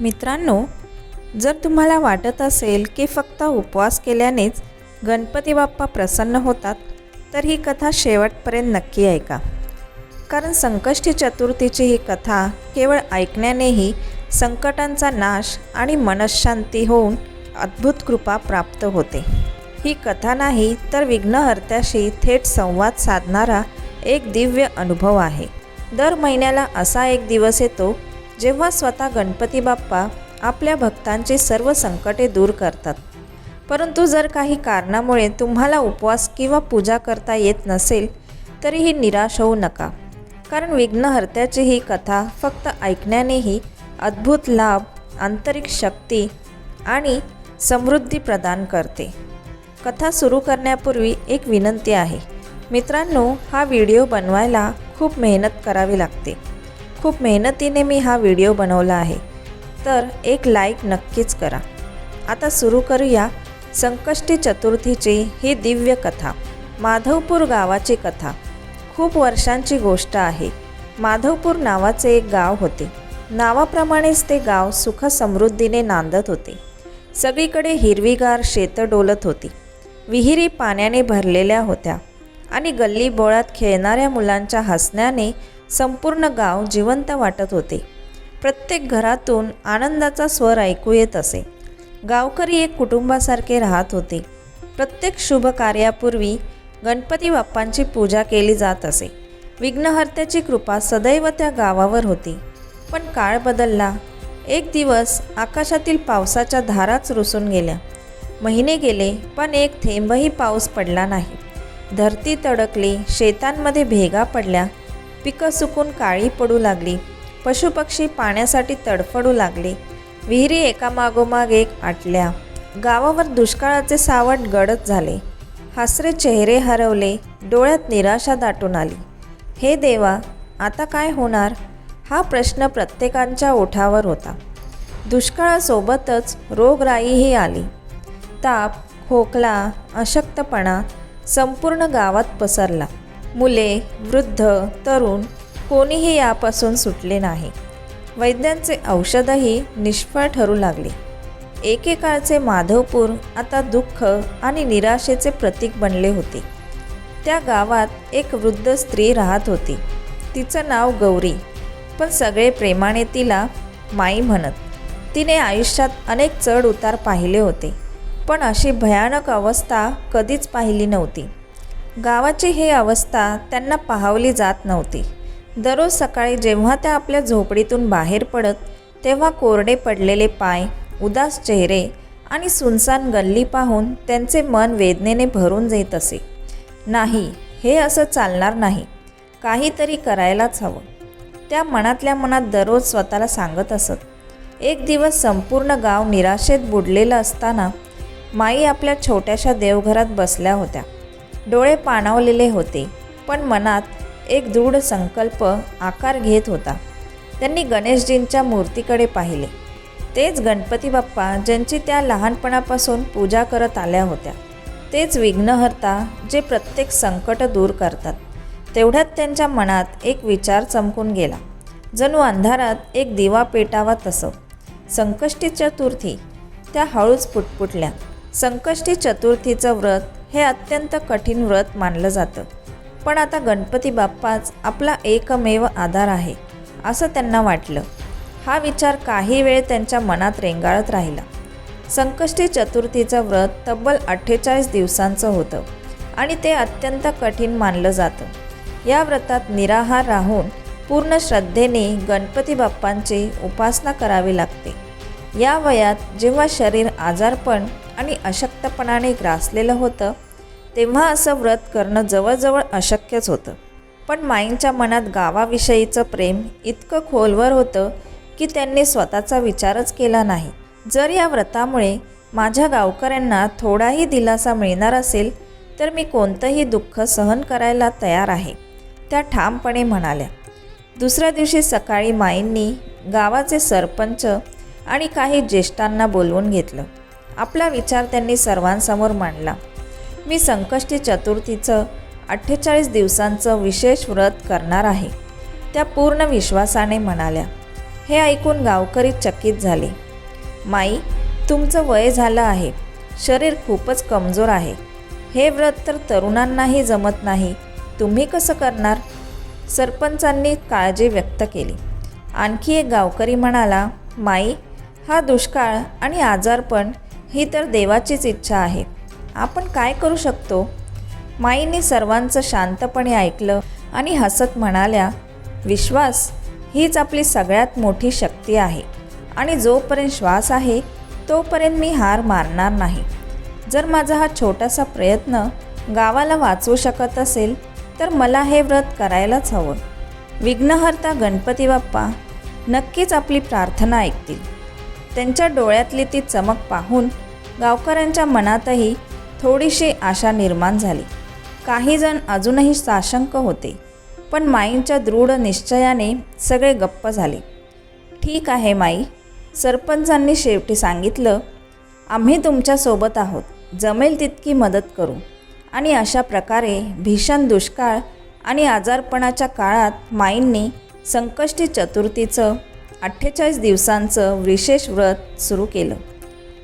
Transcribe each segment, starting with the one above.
मित्रांनो, जर तुम्हाला वाटत असेल की फक्त उपवास केल्यानेच गणपती बाप्पा प्रसन्न होतात, तर ही कथा शेवटपर्यंत नक्की ऐका. कारण संकष्टी चतुर्थीची ही कथा केवळ ऐकण्यानेही संकटांचा नाश आणि मनःशांती होऊन अद्भुत कृपा प्राप्त होते. ही कथा नाही तर विघ्नहर्त्याशी थेट संवाद साधणारा एक दिव्य अनुभव आहे. दर महिन्याला असा एक दिवस येतो जेव्हा स्वतः गणपती बाप्पा आपल्या भक्तांची सर्व संकटे दूर करतात. परंतु जर काही कारणामुळे तुम्हाला उपवास किंवा पूजा करता येत नसेल तरीही निराश होऊ नका. कारण विघ्नहर्त्याची ही कथा फक्त ऐकण्यानेही अद्भुत लाभ, आंतरिक शक्ती आणि समृद्धी प्रदान करते. कथा सुरू करण्यापूर्वी एक विनंती आहे. मित्रांनो, हा व्हिडिओ बनवायला खूप मेहनत करावी लागते. खूप मेहनतीने मी हा व्हिडिओ बनवला आहे, तर एक लाईक नक्कीच करा. आता सुरू करूया संकष्टी चतुर्थीची ही दिव्य कथा. माधवपूर गावाची कथा. खूप वर्षांची गोष्ट आहे. माधवपूर नावाचे एक गाव होते. नावाप्रमाणेच ते गाव सुख समृद्धीने नांदत होते. सगळीकडे हिरवीगार शेतं डोलत होती. विहिरी पाण्याने भरलेल्या होत्या आणि गल्ली बोळात खेळणाऱ्या मुलांच्या हसण्याने संपूर्ण गाव जिवंत वाटत होते. प्रत्येक घरातून आनंदाचा स्वर ऐकू येत असे. गावकरी एक कुटुंबासारखे राहत होते. प्रत्येक शुभ कार्यापूर्वी गणपती बाप्पांची पूजा केली जात असे. विघ्नहर्त्याची कृपा सदैव त्या गावावर होती. पण काळ बदलला. एक दिवस आकाशातील पावसाच्या धाराच रुसून गेल्या. महिने गेले, पण एक थेंबही पाऊस पडला नाही. धरती तडकली, शेतांमध्ये भेगा पडल्या, पिकं सुकून काळी पडू लागली, पशुपक्षी पाण्यासाठी तडफडू लागले, विहिरी एकामागोमाग एक आटल्या. गावावर दुष्काळाचे सावट गडद झाले. हसरे चेहरे हरवले, डोळ्यात निराशा दाटून आली. हे देवा, आता काय होणार? हा प्रश्न प्रत्येकाच्या ओठावर होता. दुष्काळासोबतच रोगराईही आली. ताप, खोकला, अशक्तपणा संपूर्ण गावात पसरला. मुले, वृद्ध, तरुण कोणीही यापासून सुटले नाही. वैद्यांचे औषधही निष्फळ ठरू लागले. एकेकाळचे माधवपूर आता दुःख आणि निराशेचे प्रतीक बनले होते. त्या गावात एक वृद्ध स्त्री राहत होती. तिचं नाव गौरी, पण सगळे प्रेमाने तिला माई म्हणत. तिने आयुष्यात अनेक चढ उतार पाहिले होते, पण अशी भयानक अवस्था कधीच पाहिली नव्हती. गावाची ही अवस्था त्यांना पाहावली जात नव्हती. दररोज सकाळी जेव्हा त्या आपल्या झोपडीतून बाहेर पडत, तेव्हा कोरडे पडलेले पाय, उदास चेहरे आणि सुनसान गल्ली पाहून त्यांचे मन वेदनेने भरून जात असे. नाही, हे असं चालणार नाही. काहीतरी करायलाच हवं, त्या मनातल्या मनात दररोज स्वतःला सांगत असत. एक दिवस संपूर्ण गाव निराशेत बुडलेलं असताना माई आपल्या छोट्याशा देवघरात बसल्या होत्या. डोळे पाणावलेले होते, पण मनात एक दृढ संकल्प आकार घेत होता. त्यांनी गणेशजींच्या मूर्तीकडे पाहिले. तेच गणपती बाप्पा ज्यांची त्या लहानपणापासून पूजा करत आल्या होत्या. तेच विघ्नहर्ता जे प्रत्येक संकट दूर करतात. तेवढ्यात त्यांच्या मनात एक विचार चमकून गेला. जणू अंधारात एक दिवा पेटावा तसं. संकष्टी चतुर्थी, त्या हळूच पुटपुटल्या. संकष्टी चतुर्थीचं व्रत हे अत्यंत कठीण व्रत मानलं जातं. पण आता गणपती बाप्पाच आपला एकमेव आधार आहे, असं त्यांना वाटलं. हा विचार काही वेळ त्यांच्या मनात रेंगाळत राहिला. संकष्टी चतुर्थीचं व्रत तब्बल 48 दिवसांचं होतं आणि ते अत्यंत कठीण मानलं जातं. या व्रतात निराहार राहून पूर्ण श्रद्धेने गणपती बाप्पांची उपासना करावी लागते. या वयात जेव्हा शरीर आजारपण आणि अशक्तपणाने ग्रासलेलं होतं, तेव्हा असं व्रत करणं जवळजवळ अशक्यच होतं. पण माईंच्या मनात गावाविषयीचं प्रेम इतकं खोलवर होतं की त्यांनी स्वतःचा विचारच केला नाही. जर या व्रतामुळे माझ्या गावकऱ्यांना थोडाही दिलासा मिळणार असेल तर मी कोणतंही दुःख सहन करायला तयार आहे, त्या ठामपणे म्हणाल्या. दुसऱ्या दिवशी सकाळी माईंनी गावाचे सरपंच आणि काही ज्येष्ठांना बोलवून घेतलं. आपला विचार त्यांनी सर्वांसमोर मांडला. मी संकष्टी चतुर्थीचं 48 दिवसांचं विशेष व्रत करणार आहे, त्या पूर्ण विश्वासाने म्हणाल्या. हे ऐकून गावकरी चकित झाले. माई, तुमचं वय झालं आहे, शरीर खूपच कमजोर आहे. हे व्रत तर तरुणांनाही जमत नाही, तुम्ही कसं करणार? सरपंचांनी काळजी व्यक्त केली. आणखी एक गावकरी म्हणाला, माई, हा दुष्काळ आणि आजारपण ही तर देवाचीच इच्छा आहे, आपण काय करू शकतो? माईने सर्वांचं शांतपणे ऐकलं आणि हसत म्हणाल्या, विश्वास हीच आपली सगळ्यात मोठी शक्ती आहे आणि जोपर्यंत श्वास आहे तोपर्यंत मी हार मानणार नाही. जर माझा हा छोटासा प्रयत्न गावाला वाचवू शकत असेल तर मला हे व्रत करायलाच हवं. विघ्नहर्ता गणपती बाप्पा नक्कीच आपली प्रार्थना ऐकतील. त्यांच्या डोळ्यातली ती चमक पाहून गावकऱ्यांच्या मनातही थोडीशी आशा निर्माण झाली. काही जण अजूनही साशंक होते, पण माईंच्या दृढ निश्चयाने सगळे गप्प झाले. ठीक आहे माई, सरपंचांनी शेवटी सांगितलं, आम्ही तुमच्यासोबत आहोत, जमेल तितकी मदत करू. आणि अशा प्रकारे भीषण दुष्काळ आणि आजारपणाच्या काळात माईंनी संकष्टी चतुर्थीचं 48 दिवसांचं विशेष व्रत सुरू केलं.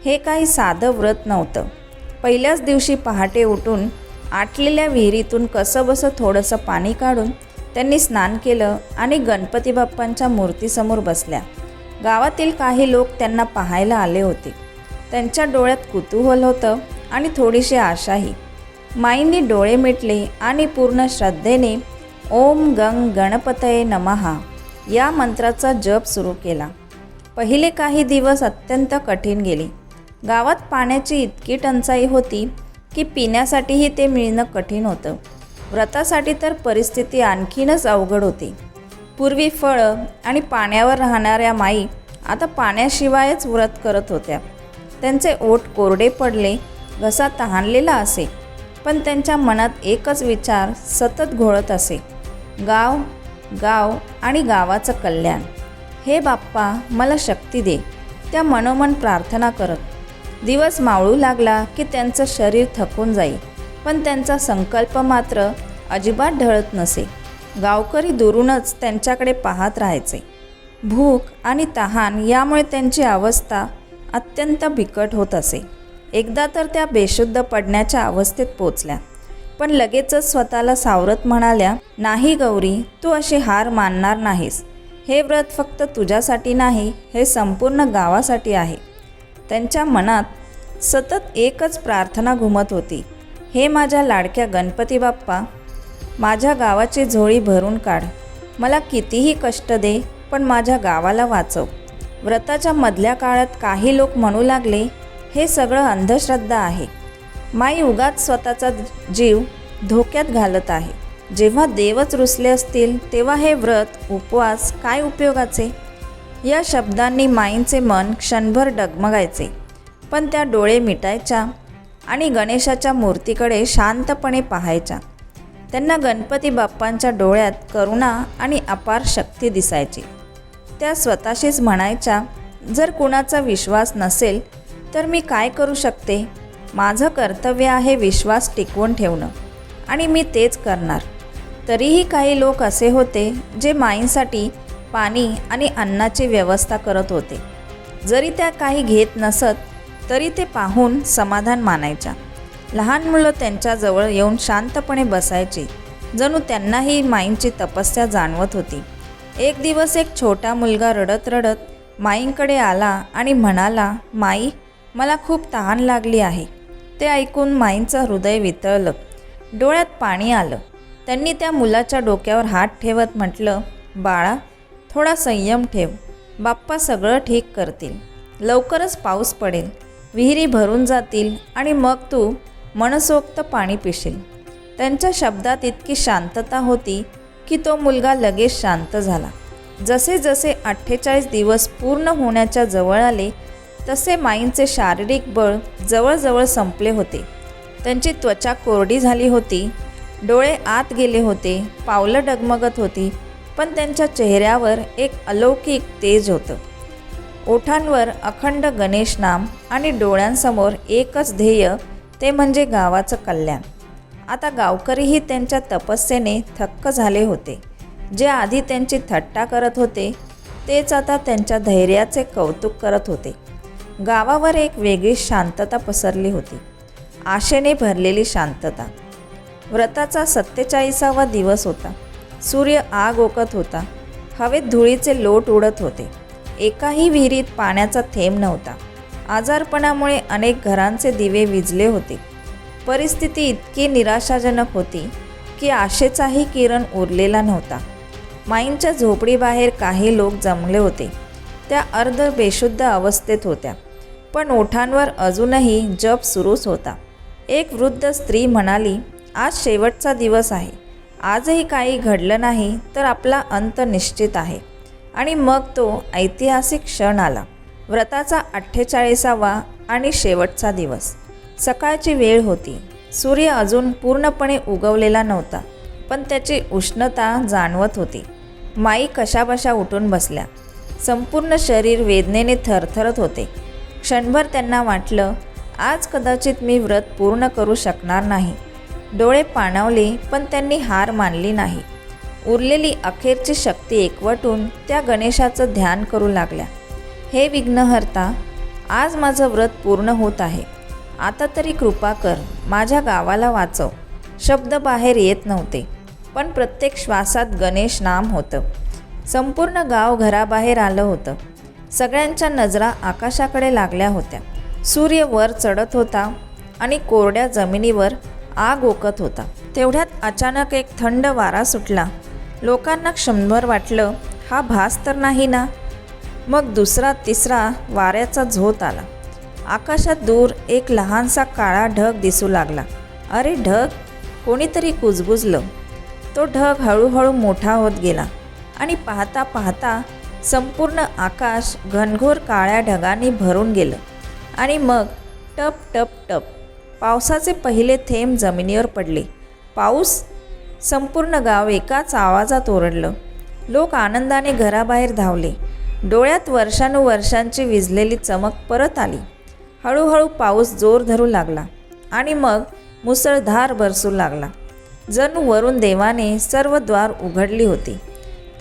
हे काही साधं व्रत नव्हतं. पहिल्याच दिवशी पहाटे उठून आटलेल्या विहिरीतून कसंबसं थोडंसं पाणी काढून त्यांनी स्नान केलं आणि गणपती बाप्पांच्या मूर्तीसमोर बसल्या. गावातील काही लोक त्यांना पाहायला आले होते. त्यांच्या डोळ्यात कुतूहल होतं आणि थोडीशी आशाही. माईंनी डोळे मिटले आणि पूर्ण श्रद्धेने ओम गंग गणपतये नमः या मंत्राचा जप सुरू केला. पहिले काही दिवस अत्यंत कठीण गेले. गावात पाण्याची इतकी टंचाई होती की पिण्यासाठीही ते मिळणं कठीण होतं. व्रतासाठी तर परिस्थिती आणखीनच अवघड होती. पूर्वी फळं आणि पाण्यावर राहणाऱ्या माई आता पाण्याशिवायच व्रत करत होत्या. त्यांचे ओठ कोरडे पडले, घसा तहानलेला असे, पण त्यांच्या मनात एकच विचार सतत घोळत असे, गाव गाव आणि गावाचं कल्याण. हे बाप्पा, मला शक्ती दे, त्या मनोमन प्रार्थना करत. दिवस मावळू लागला की त्यांचं शरीर थकून जाई, पण त्यांचा संकल्प मात्र अजिबात ढळत नसे. गावकरी दुरूनच त्यांच्याकडे पाहत राहायचे. भूक आणि तहान यामुळे त्यांची अवस्था अत्यंत बिकट होत असे. एकदा तर त्या बेशुद्ध पडण्याच्या अवस्थेत पोचल्या, पण लगेचच स्वतःला सावरत म्हणाल्या, नाही गौरी, तू अशी हार मानणार नाहीस. हे व्रत फक्त तुझ्यासाठी नाही, हे संपूर्ण गावासाठी आहे. त्यांच्या मनात सतत एकच प्रार्थना घुमत होती, हे माझ्या लाडक्या गणपती बाप्पा, माझ्या गावाची झोळी भरून काढ. मला कितीही कष्ट दे, पण माझ्या गावाला वाचव. व्रताच्या मधल्या काळात काही लोक म्हणू लागले, हे सगळं अंधश्रद्धा आहे. माई उगाच स्वतःचा जीव धोक्यात घालत आहे. जेव्हा देवच रुसले असतील तेव्हा हे व्रत उपवास काय उपयोगाचे? या शब्दांनी माईंचे मन क्षणभर डगमगायचे, पण त्या डोळे मिटायच्या आणि गणेशाच्या मूर्तीकडे शांतपणे पाहायच्या. त्यांना गणपती बाप्पांच्या डोळ्यात करुणा आणि अपार शक्ती दिसायची. त्या स्वतःशीच म्हणायच्या, जर कुणाचा विश्वास नसेल तर मी काय करू शकते? माझं कर्तव्य आहे विश्वास टिकवून ठेवणं आणि मी तेच करणार. तरीही काही लोक असे होते जे माईंसाठी पाणी आणि अन्नाची व्यवस्था करत होते. जरी त्या काही घेत नसत तरी ते पाहून समाधान मानायच्या. लहान मुलं त्यांच्याजवळ येऊन शांतपणे बसायची, जणू त्यांनाही माईंची तपस्या जाणवत होती. एक दिवस एक छोटा मुलगा रडत रडत माईंकडे आला आणि म्हणाला, माई, मला खूप तहान लागली आहे. ते ऐकून माईंचं हृदय वितळलं, डोळ्यात पाणी आलं. त्यांनी त्या मुलाच्या डोक्यावर हात ठेवत म्हटलं, बाळा, थोडा संयम ठेव, बाप्पा सगळं ठीक करतील. लवकरच पाऊस पडेल, विहिरी भरून जातील आणि मग तू मनसोक्त पाणी पिशील. त्यांच्या शब्दात इतकी शांतता होती की तो मुलगा लगेच शांत झाला. जसे जसे 48 दिवस पूर्ण होण्याच्या जवळ आले तसे माईंचे शारीरिक बळ जवळजवळ संपले होते. त्यांची त्वचा कोरडी झाली होती, डोळे आत गेले होते, पावलं डगमगत होती, पण त्यांच्या चेहऱ्यावर एक अलौकिक तेज होतं. ओठांवर अखंड गणेश नाम आणि डोळ्यांसमोर एकच ध्येय, ते म्हणजे गावाचं कल्याण. आता गावकरीही त्यांच्या तपस्येने थक्क झाले होते. जे आधी त्यांची थट्टा करत होते तेच आता त्यांच्या धैर्याचे कौतुक करत होते. गावावर एक वेगळी शांतता पसरली होती, आशेने भरलेली शांतता. व्रताचा 47वा दिवस होता. सूर्य आग ओकत होता. हवेत धुळीचे लोट उडत होते. एकाही विहिरीत पाण्याचा थेंब नव्हता. आजारपणामुळे अनेक घरांचे दिवे विझले होते. परिस्थिती इतकी निराशाजनक होती की आशेचाही किरण उरलेला नव्हता. माईंच्या झोपडीबाहेर काही लोक जमले होते. त्या अर्ध बेशुद्ध अवस्थेत होत्या, पण ओठांवर अजूनही जप सुरूच होता. एक वृद्ध स्त्री म्हणाली, आज शेवटचा दिवस आहे. आजही काही घडलं नाही तर आपला अंत निश्चित आहे. आणि मग तो ऐतिहासिक क्षण आला. व्रताचा 48वा आणि शेवटचा दिवस. सकाळची वेळ होती. सूर्य अजून पूर्णपणे उगवलेला नव्हता, पण त्याची उष्णता जाणवत होती. माई कशाबशा उठून बसल्या. संपूर्ण शरीर वेदनेने थरथरत होते. क्षणभर त्यांना वाटलं, आज कदाचित मी व्रत पूर्ण करू शकणार नाही. डोळे पाणावले, पण त्यांनी हार मानली नाही. उरलेली अखेरची शक्ती एकवटून त्या गणेशाचं ध्यान करू लागल्या. हे विघ्नहर्ता, आज माझं व्रत पूर्ण होत आहे. आता तरी कृपा कर, माझ्या गावाला वाचव. शब्द बाहेर येत नव्हते, पण प्रत्येक श्वासात गणेश नाम होतं. संपूर्ण गाव घराबाहेर आलं होतं. सगळ्यांच्या नजरा आकाशाकडे लागल्या होत्या. सूर्य वर चढत होता आणि कोरड्या जमिनीवर आग ओकत होता. तेवढ्यात अचानक एक थंड वारा सुटला. लोकांना क्षणभर वाटलं, हा भास तर नाही ना. मग दुसरा तिसरा वाऱ्याचा झोत आला. आकाशात दूर एक लहानसा काळा ढग दिसू लागला. अरे ढग, कोणीतरी कुजबुजलं. तो ढग हळूहळू मोठा होत गेला आणि पाहता पाहता संपूर्ण आकाश घनघोर काळ्या ढगांनी भरून गेलं. आणि मग टप टप टप पावसाचे पहिले थेंब जमिनीवर पडले. पाऊस? संपूर्ण गाव एकाच आवाजात ओरडलं. लोक आनंदाने घराबाहेर धावले. डोळ्यात वर्षानुवर्षांची विझलेली चमक परत आली. हळूहळू पाऊस जोर धरू लागला आणि मग मुसळधार बरसू लागला. जणू वरून देवाने सर्व द्वार उघडली होती.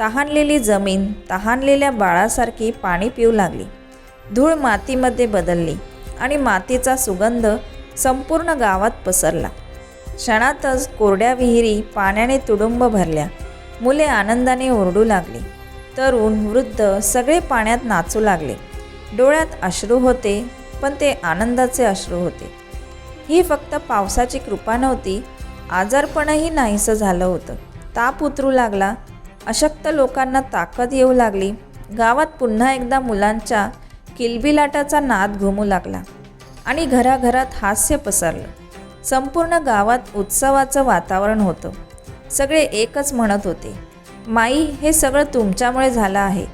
तहानलेली जमीन तहानलेल्या बाळासारखी पाणी पिऊ लागली. धूळ मातीमध्ये बदलली आणि मातीचा सुगंध संपूर्ण गावात पसरला. क्षणातच कोरड्या विहिरी पाण्याने तुडुंब भरल्या. मुले आनंदाने ओरडू लागली. तरुण वृद्ध सगळे पाण्यात नाचू लागले. डोळ्यात अश्रू होते, पण ते आनंदाचे अश्रू होते. ही फक्त पावसाची कृपा नव्हती, आजारपणही नाहीसं झालं होतं. ताप उतरू लागला. अशक्त लोकांना ताकद येऊ लागली. गावात पुन्हा एकदा मुलांच्या किलबिलाटाचा नाद घुमू लागला आणि घराघरात हास्य पसरलं. संपूर्ण गावात उत्सवाचं वातावरण होतं. सगळे एकच म्हणत होते, माई, हे सगळं तुमच्यामुळे झालं आहे.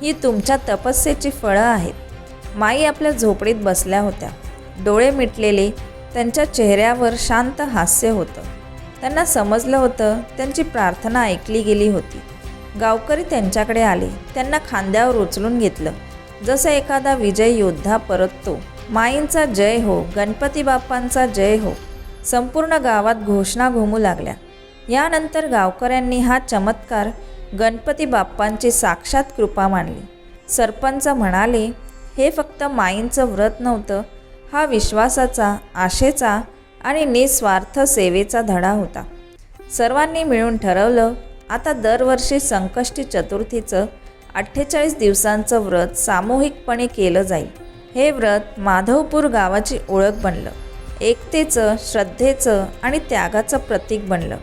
ही तुमच्या तपस्येची फळं आहेत. माई आपल्या झोपडीत बसल्या होत्या. डोळे मिटलेले, त्यांच्या चेहऱ्यावर शांत हास्य होतं. त्यांना समजलं होतं त्यांची प्रार्थना ऐकली गेली होती. गावकरी त्यांच्याकडे आले. त्यांना खांद्यावर उचलून घेतलं, जसं एखादा विजय योद्धा परततो. माईंचा जय हो, गणपती बाप्पांचा जय हो. संपूर्ण गावात घोषणा घुमू लागल्या. यानंतर गावकऱ्यांनी हा चमत्कार गणपती बाप्पांची साक्षात कृपा मानली. सरपंच म्हणाले, हे फक्त माईंचं व्रत नव्हतं, हा विश्वासाचा, आशेचा आणि निस्वार्थ सेवेचा धडा होता. सर्वांनी मिळून ठरवलं, आता दरवर्षी संकष्टी चतुर्थीचं 48 दिवसांचं व्रत सामूहिकपणे केलं जाईल. हे व्रत माधवपूर गावाची ओळख बनलं. एकतेचं, श्रद्धेचं आणि त्यागाचं प्रतीक बनलं.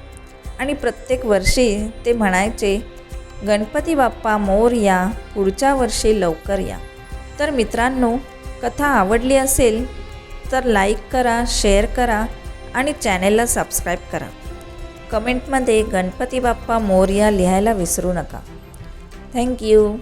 आणि प्रत्येक वर्षी ते म्हणायचे, गणपती बाप्पा मोरया, पुढच्या वर्षी लवकर या. तर मित्रांनो, कथा आवडली असेल तर लाईक करा, शेअर करा आणि चॅनेलला सबस्क्राईब करा. कमेंटमध्ये गणपती बाप्पा मोरया लिहायला विसरू नका. थँक्यू.